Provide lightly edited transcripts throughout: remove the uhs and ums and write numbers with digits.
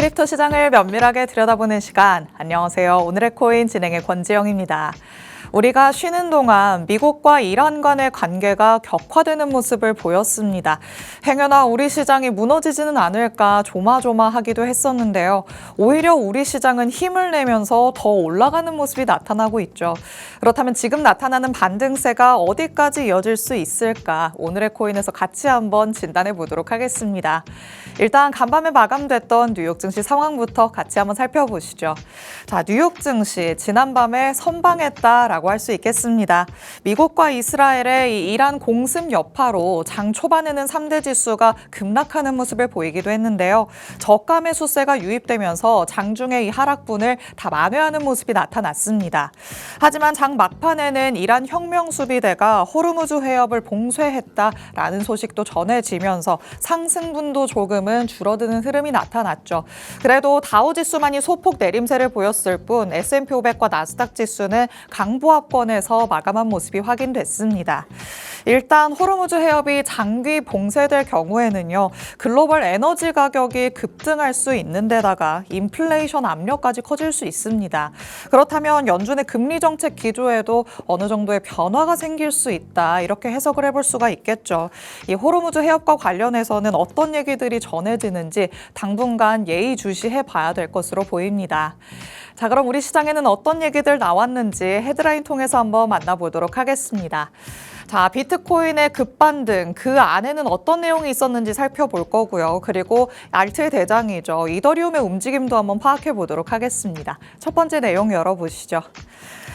크립토 시장을 면밀하게 들여다보는 시간. 안녕하세요. 오늘의 코인 진행의 권지영입니다. 우리가 쉬는 동안 미국과 이란 간의 관계가 격화되는 모습을 보였습니다. 행여나 우리 시장이 무너지지는 않을까 조마조마하기도 했었는데요. 오히려 우리 시장은 힘을 내면서 더 올라가는 모습이 나타나고 있죠. 그렇다면 지금 나타나는 반등세가 어디까지 이어질 수 있을까? 오늘의 코인에서 같이 한번 진단해 보도록 하겠습니다. 일단 간밤에 마감됐던 뉴욕 증시 상황부터 같이 한번 살펴보시죠. 자, 뉴욕 증시 지난밤에 선방했다라고 할 수 있겠습니다. 미국과 이스라엘의 이 이란 공습 여파로 장 초반에는 3대 지수가 급락하는 모습을 보이기도 했는데요. 저가 매수세가 유입되면서 장중에 이 하락분을 다 만회하는 모습이 나타났습니다. 하지만 장 막판에는 이란 혁명수비대가 호르무즈 해협을 봉쇄했다라는 소식도 전해지면서 상승분도 조금은 줄어드는 흐름이 나타났죠. 그래도 다우지수만이 소폭 내림세를 보였을 뿐 S&P 500과 나스닥 지수는 강보합권에서 마감한 모습이 확인됐습니다. 일단 호르무즈 해협이 장기 봉쇄될 경우에는요, 글로벌 에너지 가격이 급등할 수 있는 데다가 인플레이션 압력까지 커질 수 있습니다. 그렇다면 연준의 금리 정책 기조에도 어느 정도의 변화가 생길 수 있다, 이렇게 해석을 해볼 수가 있겠죠. 이 호르무즈 해협과 관련해서는 어떤 얘기들이 전해지는지 당분간 예의주시해 봐야 될 것으로 보입니다. 자, 그럼 우리 시장에는 어떤 얘기들 나왔는지 헤드라인 통해서 한번 만나보도록 하겠습니다. 자, 비트코인의 급반등, 그 안에는 어떤 내용이 있었는지 살펴볼 거고요. 그리고 알트의 대장이죠. 이더리움의 움직임도 한번 파악해 보도록 하겠습니다. 첫 번째 내용 열어보시죠.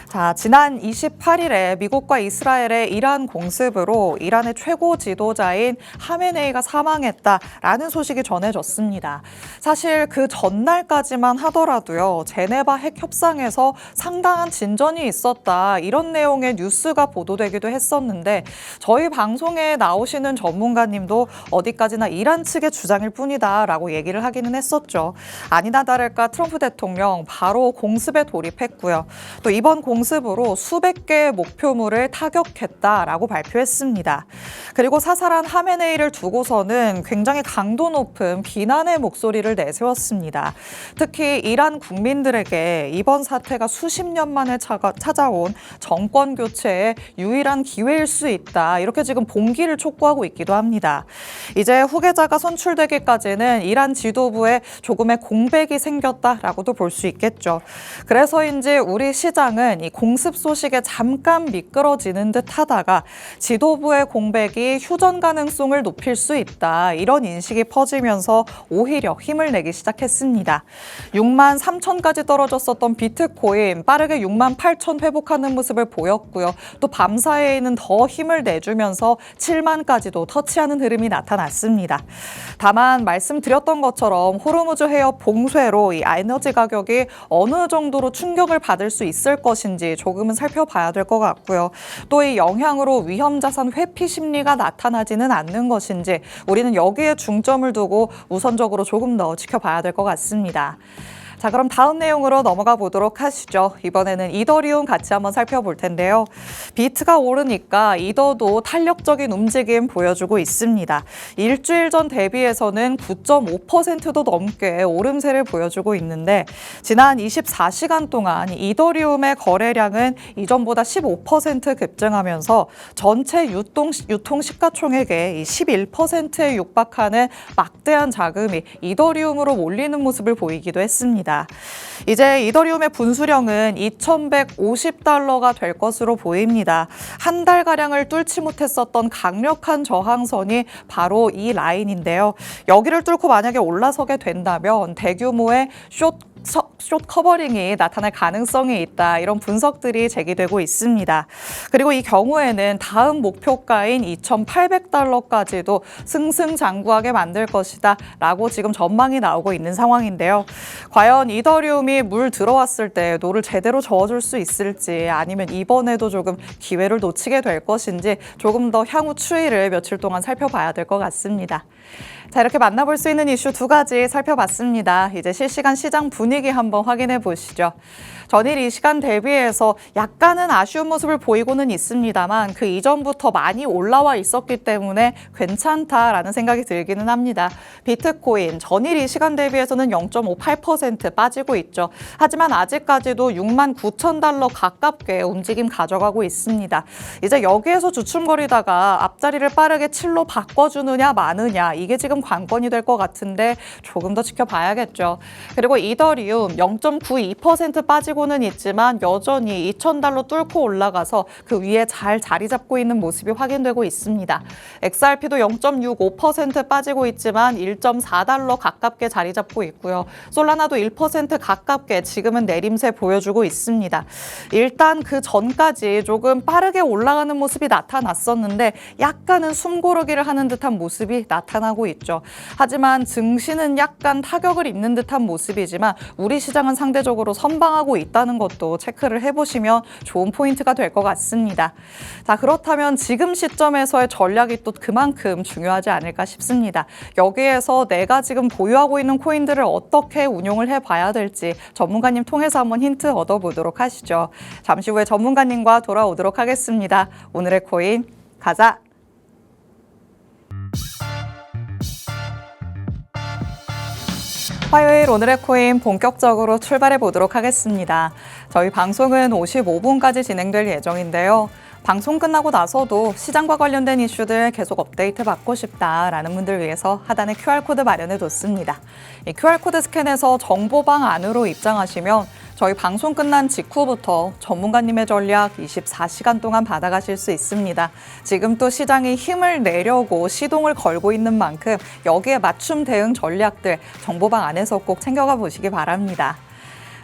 자, 지난 28일에 미국과 이스라엘의 이란 공습으로 이란의 최고 지도자인 하메네이가 사망했다라는 소식이 전해졌습니다. 사실 그 전날까지만 하더라도요, 제네바 핵 협상에서 상당한 진전이 있었다, 이런 내용의 뉴스가 보도되기도 했었는데 저희 방송에 나오시는 전문가님도 어디까지나 이란 측의 주장일 뿐이다라고 얘기를 하기는 했었죠. 아니나 다를까 트럼프 대통령 바로 공습에 돌입했고요. 또 이번 공습으로 수백 개의 목표물을 타격했다라고 발표했습니다. 그리고 사살한 하메네이를 두고서는 굉장히 강도 높은 비난의 목소리를 내세웠습니다. 특히 이란 국민들에게 이번 사태가 수십 년 만에 찾아온 정권 교체의 유일한 기회일 수 있다, 이렇게 지금 봉기를 촉구하고 있기도 합니다. 이제 후계자가 선출되기까지는 이란 지도부에 조금의 공백이 생겼다라고도 볼 수 있겠죠. 그래서인지 우리 시장은 이 공습 소식에 잠깐 미끄러지는 듯 하다가 지도부의 공백이 휴전 가능성을 높일 수 있다, 이런 인식이 퍼지면서 오히려 힘을 내기 시작했습니다. 6만 3천까지 떨어졌었던 비트코인 빠르게 6만 8천 회복하는 모습을 보였고요. 또 밤사이에는 더 힘을 내주면서 7만까지도 터치하는 흐름이 나타났습니다. 다만 말씀드렸던 것처럼 호르무즈 해협 봉쇄로 이 에너지 가격이 어느 정도로 충격을 받을 수 있을 것인지 조금은 살펴봐야 될 것 같고요. 또 이 영향으로 위험자산 회피 심리가 나타나지는 않는 것인지 우리는 여기에 중점을 두고 우선적으로 조금 더 지켜봐야 될 것 같습니다. 자, 그럼 다음 내용으로 넘어가 보도록 하시죠. 이번에는 이더리움 같이 한번 살펴볼 텐데요. 비트가 오르니까 이더도 탄력적인 움직임 보여주고 있습니다. 일주일 전 대비해서는 9.5%도 넘게 오름세를 보여주고 있는데 지난 24시간 동안 이더리움의 거래량은 이전보다 15% 급증하면서 전체 유통 시가총액의 11%에 육박하는 막대한 자금이 이더리움으로 몰리는 모습을 보이기도 했습니다. 이제 이더리움의 분수령은 2,150달러가 될 것으로 보입니다. 한 달가량을 뚫지 못했었던 강력한 저항선이 바로 이 라인인데요. 여기를 뚫고 만약에 올라서게 된다면 대규모의 숏 커버링이 나타날 가능성이 있다, 이런 분석들이 제기되고 있습니다. 그리고 이 경우에는 다음 목표가인 2,800달러까지도 승승장구하게 만들 것이다 라고 지금 전망이 나오고 있는 상황인데요. 과연 과연 이더리움이 물 들어왔을 때 노를 제대로 저어줄 수 있을지 아니면 이번에도 조금 기회를 놓치게 될 것인지 조금 더 향후 추이를 며칠 동안 살펴봐야 될 것 같습니다. 자, 이렇게 만나볼 수 있는 이슈 두 가지 살펴봤습니다. 이제 실시간 시장 분위기 한번 확인해 보시죠. 전일 이 시간 대비해서 약간은 아쉬운 모습을 보이고는 있습니다만 그 이전부터 많이 올라와 있었기 때문에 괜찮다라는 생각이 들기는 합니다. 비트코인 전일 이 시간 대비해서는 0.58% 빠지고 있죠. 하지만 아직까지도 69,000달러 가깝게 움직임 가져가고 있습니다. 이제 여기에서 주춤거리다가 앞자리를 빠르게 7로 바꿔주느냐 마느냐 이게 지금 관건이 될 것 같은데 조금 더 지켜봐야겠죠. 그리고 이더리움 0.92% 빠지고는 있지만 여전히 2,000달러 뚫고 올라가서 그 위에 잘 자리 잡고 있는 모습이 확인되고 있습니다. XRP도 0.65% 빠지고 있지만 1.4달러 가깝게 자리 잡고 있고요. 솔라나도 1% 가깝게 지금은 내림세 보여주고 있습니다. 일단 그 전까지 조금 빠르게 올라가는 모습이 나타났었는데 약간은 숨고르기를 하는 듯한 모습이 나타나고 있죠. 하지만 증시는 약간 타격을 입는 듯한 모습이지만 우리 시장은 상대적으로 선방하고 있다는 것도 체크를 해보시면 좋은 포인트가 될 것 같습니다. 자, 그렇다면 지금 시점에서의 전략이 또 그만큼 중요하지 않을까 싶습니다. 여기에서 내가 지금 보유하고 있는 코인들을 어떻게 운용을 해봐야 될지 전문가님 통해서 한번 힌트 얻어보도록 하시죠. 잠시 후에 전문가님과 돌아오도록 하겠습니다. 오늘의 코인 가자! 화요일 오늘의 코인 본격적으로 출발해 보도록 하겠습니다. 저희 방송은 55분까지 진행될 예정인데요. 방송 끝나고 나서도 시장과 관련된 이슈들 계속 업데이트 받고 싶다라는 분들 위해서 하단에 QR코드 마련해 뒀습니다. 이 QR코드 스캔해서 정보방 안으로 입장하시면 저희 방송 끝난 직후부터 전문가님의 전략 24시간 동안 받아가실 수 있습니다. 지금 또 시장이 힘을 내려고 시동을 걸고 있는 만큼 여기에 맞춤 대응 전략들 정보방 안에서 꼭 챙겨가 보시기 바랍니다.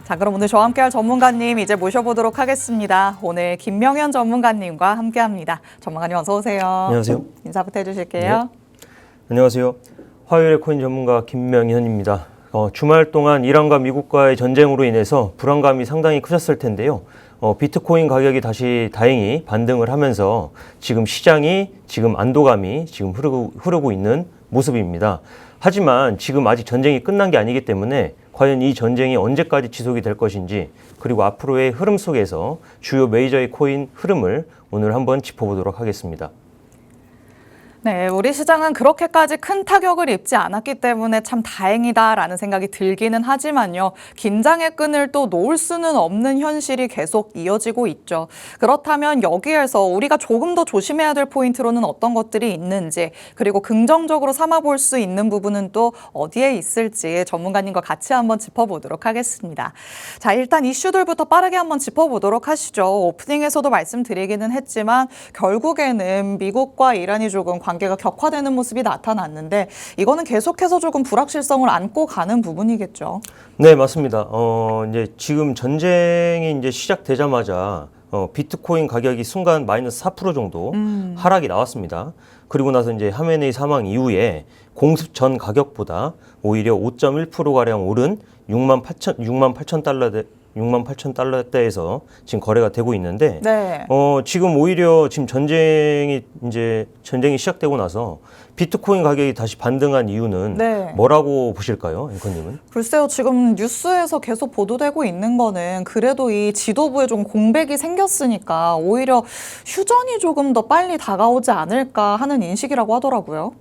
자, 그럼 오늘 저와 함께할 전문가님 이제 모셔보도록 하겠습니다. 오늘 김명현 전문가님과 함께합니다. 전문가님 어서 오세요. 안녕하세요. 인사부터 해주실게요. 네. 안녕하세요. 화요일의 코인 전문가 김명현입니다. 주말 동안 이란과 미국과의 전쟁으로 인해서 불안감이 상당히 크셨을 텐데요. 비트코인 가격이 다시 다행히 반등을 하면서 지금 시장이 지금 안도감이 지금 흐르고 있는 모습입니다. 하지만 지금 아직 전쟁이 끝난 게 아니기 때문에 과연 이 전쟁이 언제까지 지속이 될 것인지 그리고 앞으로의 흐름 속에서 주요 메이저의 코인 흐름을 오늘 한번 짚어보도록 하겠습니다. 네, 우리 시장은 그렇게까지 큰 타격을 입지 않았기 때문에 참 다행이다라는 생각이 들기는 하지만요. 긴장의 끈을 또 놓을 수는 없는 현실이 계속 이어지고 있죠. 그렇다면 여기에서 우리가 조금 더 조심해야 될 포인트로는 어떤 것들이 있는지 그리고 긍정적으로 삼아볼 수 있는 부분은 또 어디에 있을지 전문가님과 같이 한번 짚어보도록 하겠습니다. 자, 일단 이슈들부터 빠르게 한번 짚어보도록 하시죠. 오프닝에서도 말씀드리기는 했지만 결국에는 미국과 이란이 조금 관계가 격화되는 모습이 나타났는데 이거는 계속해서 조금 불확실성을 안고 가는 부분이겠죠. 네, 맞습니다. 이제 지금 전쟁이 이제 시작되자마자 비트코인 가격이 순간 마이너스 4% 정도 하락이 나왔습니다. 그리고 나서 이제 하메네이 사망 이후에 공습 전 가격보다 오히려 5.1%가량 오른 68,000달러대에서 지금 거래가 되고 있는데, 네. 지금 오히려 지금 전쟁이 시작되고 나서 비트코인 가격이 다시 반등한 이유는 네. 뭐라고 보실까요, 앵커님은? 글쎄요, 지금 뉴스에서 계속 보도되고 있는 거는 그래도 이 지도부에 좀 공백이 생겼으니까 오히려 휴전이 조금 더 빨리 다가오지 않을까 하는 인식이라고 하더라고요.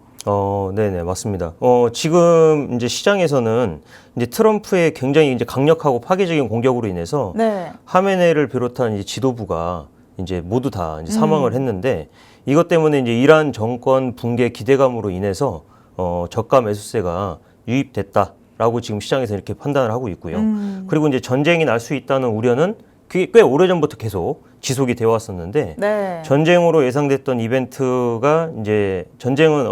네네, 맞습니다. 지금 이제 시장에서는 이제 트럼프의 굉장히 이제 강력하고 파괴적인 공격으로 인해서 네. 하메네이를 비롯한 이제 지도부가 이제 모두 다 이제 사망을 했는데 이것 때문에 이제 이란 정권 붕괴 기대감으로 인해서 저가 매수세가 유입됐다라고 지금 시장에서 이렇게 판단을 하고 있고요. 그리고 이제 전쟁이 날 수 있다는 우려는 그게 꽤 오래전부터 계속 지속이 되어 왔었는데 네. 전쟁으로 예상됐던 이벤트가 이제 전쟁은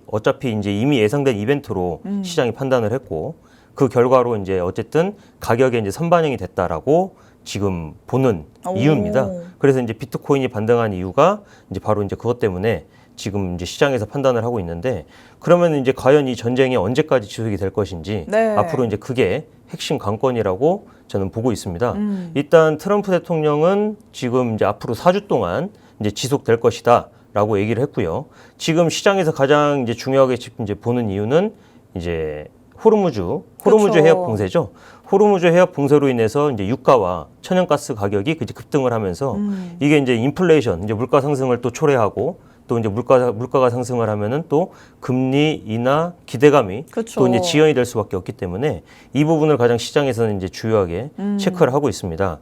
어차피 이제 이미 예상된 이벤트로 시장이 판단을 했고 그 결과로 이제 어쨌든 가격에 이제 선반영이 됐다라고 지금 보는 이유입니다. 그래서 이제 비트코인이 반등한 이유가 이제 바로 이제 그것 때문에 지금 이제 시장에서 판단을 하고 있는데 그러면 이제 과연 이 전쟁이 언제까지 지속이 될 것인지 네. 앞으로 이제 그게 핵심 관건이라고 저는 보고 있습니다. 일단 트럼프 대통령은 지금 이제 앞으로 4주 동안 이제 지속될 것이다라고 얘기를 했고요. 지금 시장에서 가장 이제 중요하게 이제 보는 이유는 이제 호르무즈 그렇죠. 해협 봉쇄죠. 호르무즈 해협 봉쇄로 인해서 이제 유가와 천연가스 가격이 이제 급등을 하면서 이게 이제 인플레이션, 이제 물가 상승을 또 초래하고 또 이제 물가가 상승을 하면은 또 금리 인하 기대감이 그쵸. 또 이제 지연이 될 수밖에 없기 때문에 이 부분을 가장 시장에서는 이제 주요하게 체크를 하고 있습니다.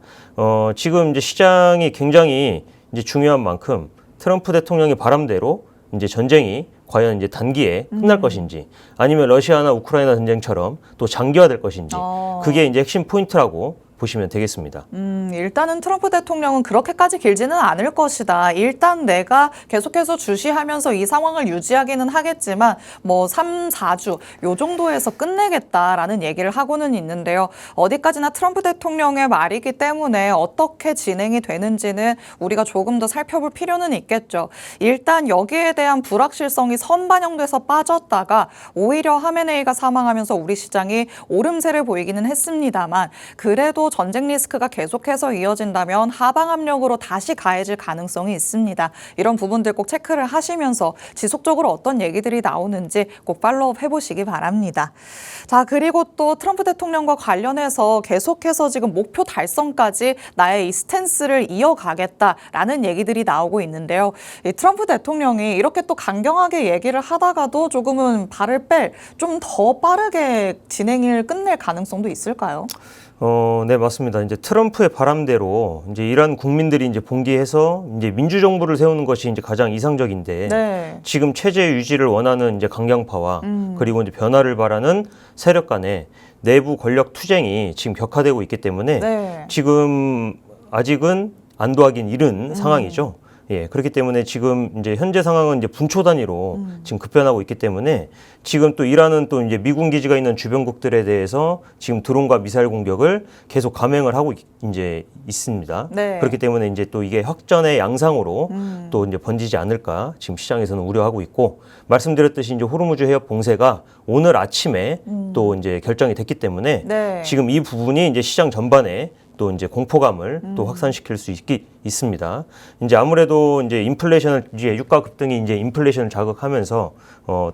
지금 이제 시장이 굉장히 이제 중요한 만큼 트럼프 대통령의 바람대로 이제 전쟁이 과연 이제 단기에 끝날 것인지 아니면 러시아나 우크라이나 전쟁처럼 또 장기화될 것인지 그게 이제 핵심 포인트라고 보시면 되겠습니다. 일단은 트럼프 대통령은 그렇게까지 길지는 않을 것이다. 일단 내가 계속해서 주시하면서 이 상황을 유지하기는 하겠지만 뭐 3, 4주 요 정도에서 끝내겠다라는 얘기를 하고는 있는데요. 어디까지나 트럼프 대통령의 말이기 때문에 어떻게 진행이 되는지는 우리가 조금 더 살펴볼 필요는 있겠죠. 일단 여기에 대한 불확실성이 선반영돼서 빠졌다가 오히려 하메네이가 사망하면서 우리 시장이 오름세를 보이기는 했습니다만 그래도 전쟁 리스크가 계속해서 이어진다면 하방 압력으로 다시 가해질 가능성이 있습니다. 이런 부분들 꼭 체크를 하시면서 지속적으로 어떤 얘기들이 나오는지 꼭 팔로우업 해보시기 바랍니다. 자, 그리고 또 트럼프 대통령과 관련해서 계속해서 지금 목표 달성까지 나의 이 스탠스를 이어가겠다라는 얘기들이 나오고 있는데요. 이 트럼프 대통령이 이렇게 또 강경하게 얘기를 하다가도 조금은 발을 뺄 좀 더 빠르게 진행을 끝낼 가능성도 있을까요? 네, 맞습니다. 이제 트럼프의 바람대로 이제 이란 국민들이 이제 봉기해서 이제 민주정부를 세우는 것이 이제 가장 이상적인데 네. 지금 체제 유지를 원하는 이제 강경파와 그리고 이제 변화를 바라는 세력 간의 내부 권력 투쟁이 지금 격화되고 있기 때문에 네. 지금 아직은 안도하긴 이른 상황이죠. 예, 그렇기 때문에 지금 이제 현재 상황은 이제 분초 단위로 지금 급변하고 있기 때문에 지금 또 이란은 또 이제 미군 기지가 있는 주변국들에 대해서 지금 드론과 미사일 공격을 계속 감행을 하고 이제 있습니다. 네. 그렇기 때문에 이제 또 이게 확전의 양상으로 또 이제 번지지 않을까 지금 시장에서는 우려하고 있고 말씀드렸듯이 이제 호르무즈 해협 봉쇄가 오늘 아침에 또 이제 결정이 됐기 때문에 네. 지금 이 부분이 이제 시장 전반에 또 이제 공포감을 또 확산시킬 수 있습니다. 이제 아무래도 이제 인플레이션을 이제 유가 급등이 이제 인플레이션을 자극하면서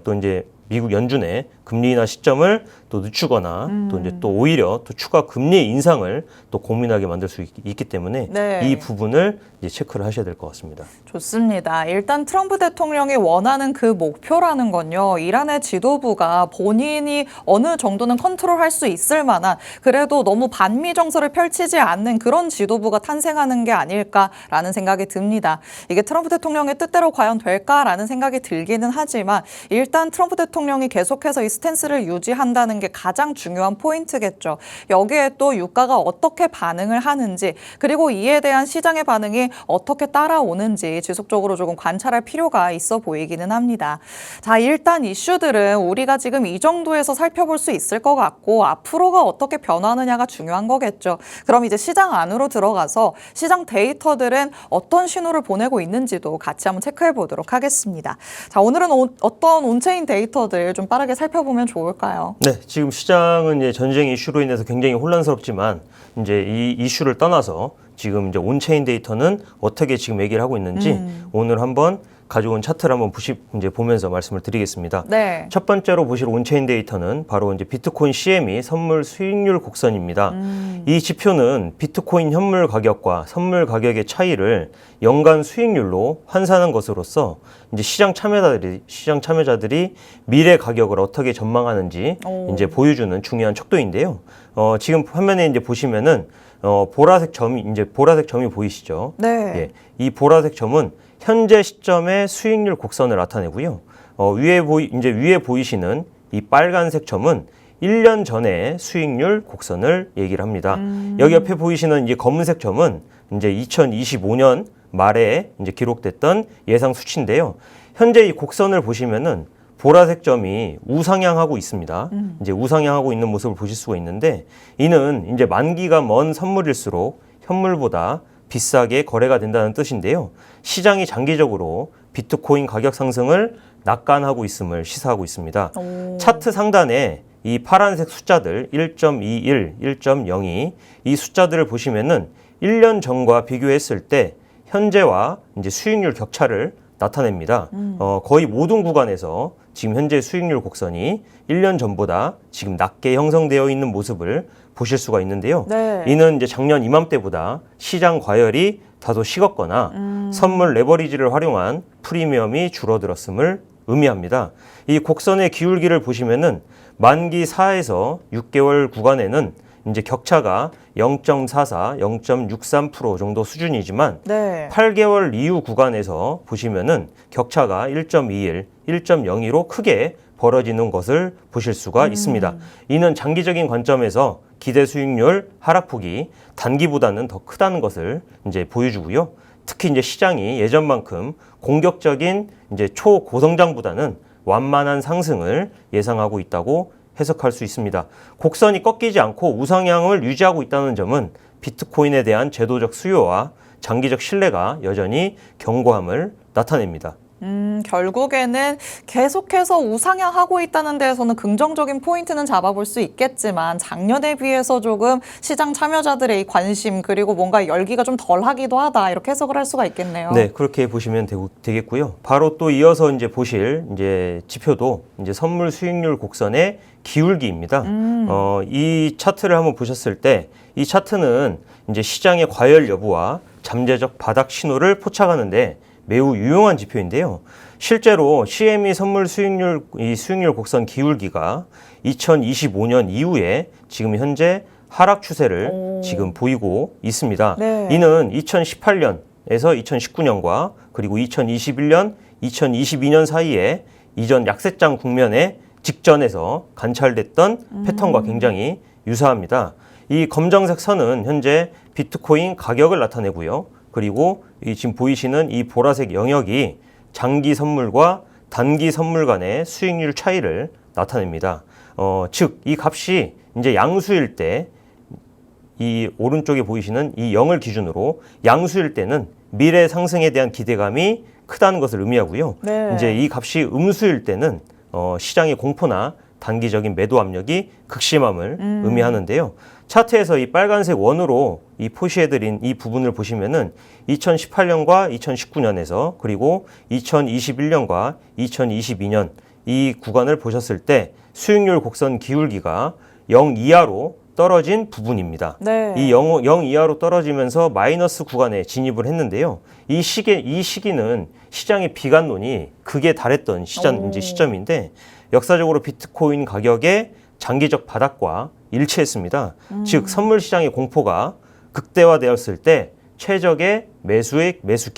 또 이제 미국 연준의 금리 인하 시점을 또 늦추거나 또 이제 또 오히려 또 추가 금리 인상을 또 고민하게 만들 수 있기 때문에 네. 이 부분을 이제 체크를 하셔야 될 것 같습니다. 좋습니다. 일단 트럼프 대통령이 원하는 그 목표라는 건요. 이란의 지도부가 본인이 어느 정도는 컨트롤할 수 있을 만한 그래도 너무 반미 정서를 펼치지 않는 그런 지도부가 탄생하는 게 아닐까라는 생각이 듭니다. 이게 트럼프 대통령의 뜻대로 과연 될까라는 생각이 들기는 하지만 일단 트럼프 대통령이 계속해서 이 스탠스를 유지한다는 게 가장 중요한 포인트겠죠. 여기에 또 유가가 어떻게 반응을 하는지 그리고 이에 대한 시장의 반응이 어떻게 따라오는지 지속적으로 조금 관찰할 필요가 있어 보이기는 합니다. 자, 일단 이슈들은 우리가 지금 이 정도에서 살펴볼 수 있을 것 같고 앞으로가 어떻게 변화하느냐가 중요한 거겠죠. 그럼 이제 시장 안으로 들어가서 시장 데이터들은 어떤 신호를 보내고 있는지도 같이 한번 체크해 보도록 하겠습니다. 자, 오늘은 어떤 온체인 데이터들 좀 빠르게 살펴보면 좋을까요? 네, 지금 시장은 이제 전쟁 이슈로 인해서 굉장히 혼란스럽지만 이제 이 이슈를 떠나서 지금 이제 온체인 데이터는 어떻게 지금 얘기를 하고 있는지 오늘 한번 가져온 차트를 한번 이제 보면서 말씀을 드리겠습니다. 네. 첫 번째로 보실 온체인 데이터는 바로 이제 비트코인 CME 선물 수익률 곡선입니다. 이 지표는 비트코인 현물 가격과 선물 가격의 차이를 연간 수익률로 환산한 것으로서 이제 시장 참여자들이 미래 가격을 어떻게 전망하는지 이제 보여주는 중요한 척도인데요. 지금 화면에 이제 보시면은 보라색 점이 보이시죠? 네. 예, 이 보라색 점은 현재 시점의 수익률 곡선을 나타내고요. 위에 보이시는 이 빨간색 점은 1년 전의 수익률 곡선을 얘기를 합니다. 여기 옆에 보이시는 이 검은색 점은 이제 2025년 말에 이제 기록됐던 예상 수치인데요. 현재 이 곡선을 보시면은 보라색 점이 우상향하고 있습니다. 이제 우상향하고 있는 모습을 보실 수가 있는데 이는 이제 만기가 먼 선물일수록 현물보다 비싸게 거래가 된다는 뜻인데요. 시장이 장기적으로 비트코인 가격 상승을 낙관하고 있음을 시사하고 있습니다. 차트 상단에 이 파란색 숫자들 1.21, 1.02 이 숫자들을 보시면은 1년 전과 비교했을 때 현재와 이제 수익률 격차를 나타냅니다. 거의 모든 구간에서 지금 현재 수익률 곡선이 1년 전보다 지금 낮게 형성되어 있는 모습을 보실 수가 있는데요. 네. 이는 이제 작년 이맘때보다 시장 과열이 다소 식었거나 선물 레버리지를 활용한 프리미엄이 줄어들었음을 의미합니다. 이 곡선의 기울기를 보시면은 만기 4에서 6개월 구간에는 이제 격차가 0.44, 0.63% 정도 수준이지만 네. 8개월 이후 구간에서 보시면은 격차가 1.21, 1.02로 크게 벌어지는 것을 보실 수가 있습니다. 이는 장기적인 관점에서 기대 수익률 하락폭이 단기보다는 더 크다는 것을 이제 보여주고요. 특히 이제 시장이 예전만큼 공격적인 이제 초고성장보다는 완만한 상승을 예상하고 있다고 해석할 수 있습니다. 곡선이 꺾이지 않고 우상향을 유지하고 있다는 점은 비트코인에 대한 제도적 수요와 장기적 신뢰가 여전히 견고함을 나타냅니다. 결국에는 계속해서 우상향하고 있다는 데에서는 긍정적인 포인트는 잡아볼 수 있겠지만 작년에 비해서 조금 시장 참여자들의 이 관심 그리고 뭔가 열기가 좀 덜하기도 하다 이렇게 해석을 할 수가 있겠네요. 네, 그렇게 보시면 되겠고요. 바로 또 이어서 이제 보실 이제 지표도 이제 선물 수익률 곡선의 기울기입니다. 이 차트를 한번 보셨을 때 이 차트는 이제 시장의 과열 여부와 잠재적 바닥 신호를 포착하는데 매우 유용한 지표인데요. 실제로 CME 선물 수익률 곡선 기울기가 2025년 이후에 지금 현재 하락 추세를 지금 보이고 있습니다. 네. 이는 2018년에서 2019년과 그리고 2021년, 2022년 사이에 이전 약세장 국면의 직전에서 관찰됐던 패턴과 굉장히 유사합니다. 이 검정색 선은 현재 비트코인 가격을 나타내고요. 그리고 이 지금 보이시는 이 보라색 영역이 장기 선물과 단기 선물 간의 수익률 차이를 나타냅니다. 즉, 이 값이 이제 양수일 때 이 오른쪽에 보이시는 이 0을 기준으로 양수일 때는 미래 상승에 대한 기대감이 크다는 것을 의미하고요. 네. 이제 이 값이 음수일 때는 시장의 공포나 단기적인 매도 압력이 극심함을 의미하는데요. 차트에서 이 빨간색 원으로 이 표시해드린 이 부분을 보시면은 2018년과 2019년에서 그리고 2021년과 2022년 이 구간을 보셨을 때 수익률 곡선 기울기가 0 이하로 떨어진 부분입니다. 네. 이 0 이하로 떨어지면서 마이너스 구간에 진입을 했는데요. 이 시기는 시장의 비관론이 극에 달했던 시점인데 역사적으로 비트코인 가격의 장기적 바닥과 일치했습니다. 즉 선물 시장의 공포가 극대화되었을 때 최적의 매수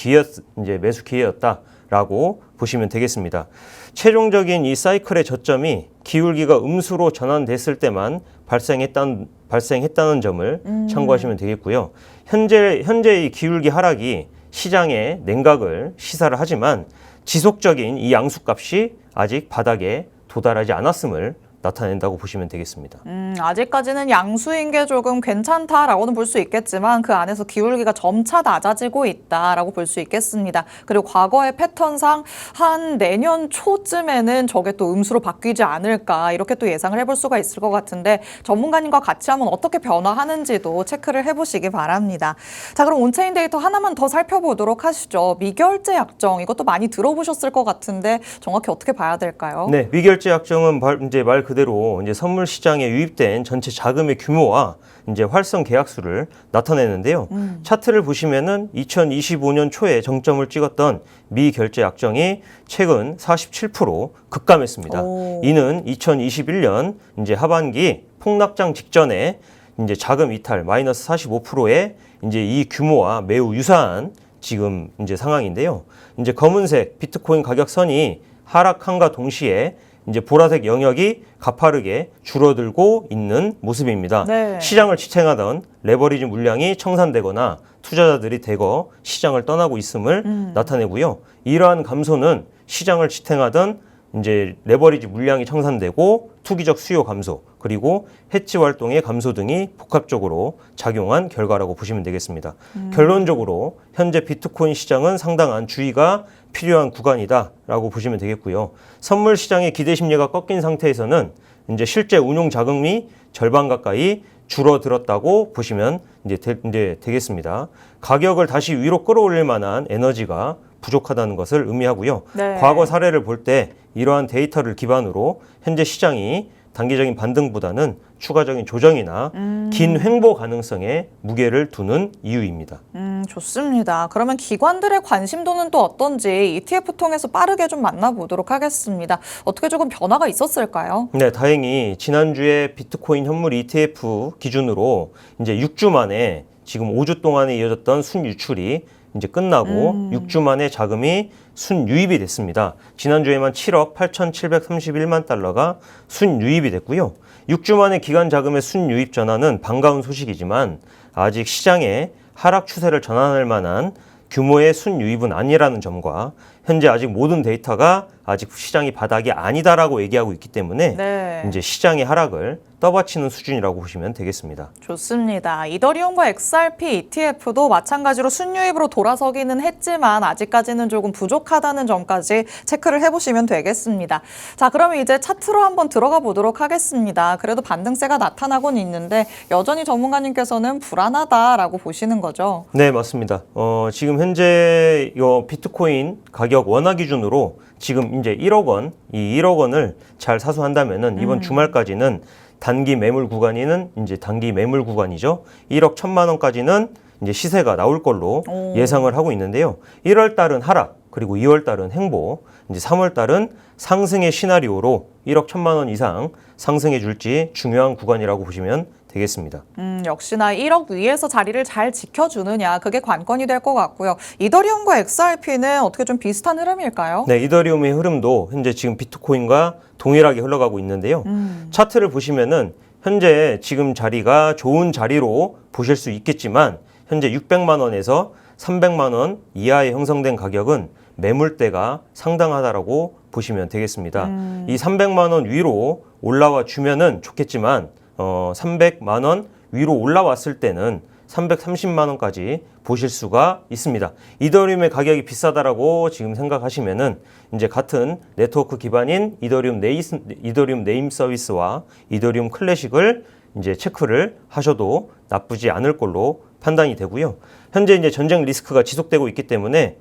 기회였다라고 보시면 되겠습니다. 최종적인 이 사이클의 저점이 기울기가 음수로 전환됐을 때만 발생했다는 점을 참고하시면 되겠고요. 현재 이 기울기 하락이 시장의 냉각을 시사를 하지만 지속적인 이 양수값이 아직 바닥에 도달하지 않았음을 나타낸다고 보시면 되겠습니다. 아직까지는 양수인 게 조금 괜찮다라고는 볼 수 있겠지만 그 안에서 기울기가 점차 낮아지고 있다라고 볼 수 있겠습니다. 그리고 과거의 패턴상 한 내년 초쯤에는 저게 또 음수로 바뀌지 않을까 이렇게 또 예상을 해볼 수가 있을 것 같은데 전문가님과 같이 한번 어떻게 변화하는지도 체크를 해보시기 바랍니다. 자, 그럼 온체인 데이터 하나만 더 살펴보도록 하시죠. 미결제 약정 이것도 많이 들어보셨을 것 같은데 정확히 어떻게 봐야 될까요? 네, 미결제 약정은 이제 말 그대로 이제 선물 시장에 유입된 전체 자금의 규모와 이제 활성 계약수를 나타내는데요. 차트를 보시면은 2025년 초에 정점을 찍었던 미결제 약정이 최근 47% 급감했습니다. 이는 2021년 이제 하반기 폭락장 직전에 이제 자금 이탈 마이너스 45%의 이제 이 규모와 매우 유사한 지금 이제 상황인데요. 이제 검은색 비트코인 가격선이 하락함과 동시에 이제 보라색 영역이 가파르게 줄어들고 있는 모습입니다. 네. 시장을 지탱하던 레버리지 물량이 청산되거나 투자자들이 대거 시장을 떠나고 있음을 나타내고요. 이러한 감소는 시장을 지탱하던 이제 레버리지 물량이 청산되고 투기적 수요 감소 그리고 해치 활동의 감소 등이 복합적으로 작용한 결과라고 보시면 되겠습니다. 결론적으로 현재 비트코인 시장은 상당한 주의가 필요한 구간이다라고 보시면 되겠고요. 선물 시장의 기대 심리가 꺾인 상태에서는 이제 실제 운용 자금이 절반 가까이 줄어들었다고 보시면 이제 되겠습니다. 가격을 다시 위로 끌어올릴 만한 에너지가 부족하다는 것을 의미하고요. 네. 과거 사례를 볼 때 이러한 데이터를 기반으로 현재 시장이 단기적인 반등보다는 추가적인 조정이나 긴 횡보 가능성에 무게를 두는 이유입니다. 좋습니다. 그러면 기관들의 관심도는 또 어떤지 ETF 통해서 빠르게 좀 만나보도록 하겠습니다. 어떻게 조금 변화가 있었을까요? 네, 다행히 지난주에 비트코인 현물 ETF 기준으로 이제 6주 만에 지금 5주 동안에 이어졌던 순유출이 이제 끝나고 6주 만에 자금이 순유입이 됐습니다. 지난주에만 7억 8,731만 달러가 순유입이 됐고요. 6주 만에 기관 자금의 순유입 전환은 반가운 소식이지만 아직 시장의 하락 추세를 전환할 만한 규모의 순유입은 아니라는 점과 현재 아직 모든 데이터가 아직 시장이 바닥이 아니다라고 얘기하고 있기 때문에 네. 이제 시장의 하락을 떠받치는 수준이라고 보시면 되겠습니다. 좋습니다. 이더리움과 XRP ETF도 마찬가지로 순유입으로 돌아서기는 했지만 아직까지는 조금 부족하다는 점까지 체크를 해보시면 되겠습니다. 자, 그러면 이제 차트로 한번 들어가 보도록 하겠습니다. 그래도 반등세가 나타나곤 있는데 여전히 전문가님께서는 불안하다라고 보시는 거죠? 네, 맞습니다. 지금 현재 비트코인 가격 원화 기준으로 지금 이제 1억 원, 이 1억 원을 잘 사수한다면은 이번 주말까지는 단기 매물 구간이는 이제 단기 매물 구간이죠. 1억 1천만 원까지는 이제 시세가 나올 걸로 예상을 하고 있는데요. 1월 달은 하락, 그리고 2월 달은 횡보, 이제 3월 달은 상승의 시나리오로 1억 1천만 원 이상 상승해 줄지 중요한 구간이라고 보시면 되겠습니다. 역시나 1억 위에서 자리를 잘 지켜주느냐 그게 관건이 될 것 같고요. 이더리움과 XRP는 어떻게 좀 비슷한 흐름일까요? 네, 이더리움의 흐름도 현재 지금 비트코인과 동일하게 흘러가고 있는데요. 차트를 보시면은 현재 지금 자리가 좋은 자리로 보실 수 있겠지만 현재 600만 원에서 300만 원 이하에 형성된 가격은 매물대가 상당하다라고 보시면 되겠습니다. 이 300만 원 위로 올라와 주면은 좋겠지만 300만 원 위로 올라왔을 때는 330만 원까지 보실 수가 있습니다. 이더리움의 가격이 비싸다라고 지금 생각하시면은 이제 같은 네트워크 기반인 이더리움 네임 서비스와 이더리움 클래식을 이제 체크를 하셔도 나쁘지 않을 걸로 판단이 되고요. 현재 이제 전쟁 리스크가 지속되고 있기 때문에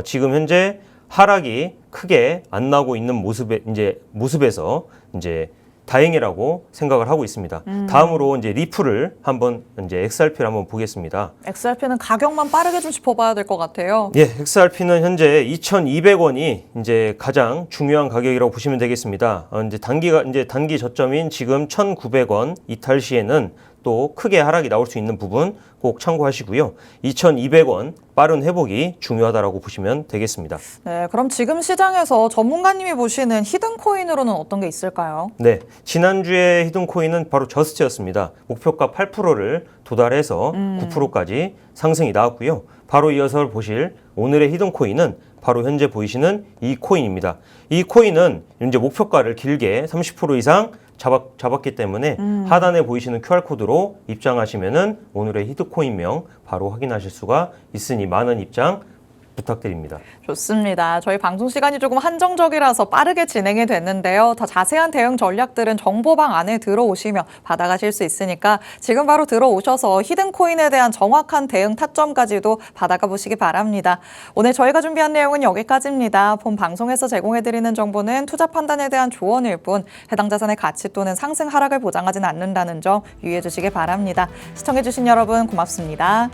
지금 현재 하락이 크게 안 나고 있는 모습에서 이제 다행이라고 생각을 하고 있습니다. 다음으로 이제 리플을 한번 이제 XRP를 한번 보겠습니다. XRP는 가격만 빠르게 좀 짚어봐야 될 것 같아요. 예, XRP는 현재 2,200원이 이제 가장 중요한 가격이라고 보시면 되겠습니다. 이제 단기 저점인 지금 1,900원 이탈 시에는 또 크게 하락이 나올 수 있는 부분 꼭 참고하시고요. 2,200원 빠른 회복이 중요하다라고 보시면 되겠습니다. 네, 그럼 지금 시장에서 전문가님이 보시는 히든코인으로는 어떤 게 있을까요? 네, 지난주에 히든코인은 바로 저스트였습니다. 목표가 8%를 도달해서 9%까지 상승이 나왔고요. 바로 이어서 보실 오늘의 히든코인은 바로 현재 보이시는 이 코인입니다. 이 코인은 이제 목표가를 길게 30% 이상 잡았기 때문에 하단에 보이시는 QR코드로 입장하시면은 오늘의 히든코인명 바로 확인하실 수가 있으니 많은 입장 부탁드립니다. 좋습니다. 저희 방송 시간이 조금 한정적이라서 빠르게 진행이 됐는데요. 더 자세한 대응 전략들은 정보방 안에 들어오시면 받아가실 수 있으니까 지금 바로 들어오셔서 히든코인에 대한 정확한 대응 타점까지도 받아가 보시기 바랍니다. 오늘 저희가 준비한 내용은 여기까지입니다. 본 방송에서 제공해드리는 정보는 투자 판단에 대한 조언일 뿐 해당 자산의 가치 또는 상승 하락을 보장하지는 않는다는 점 유의해 주시기 바랍니다. 시청해주신 여러분 고맙습니다.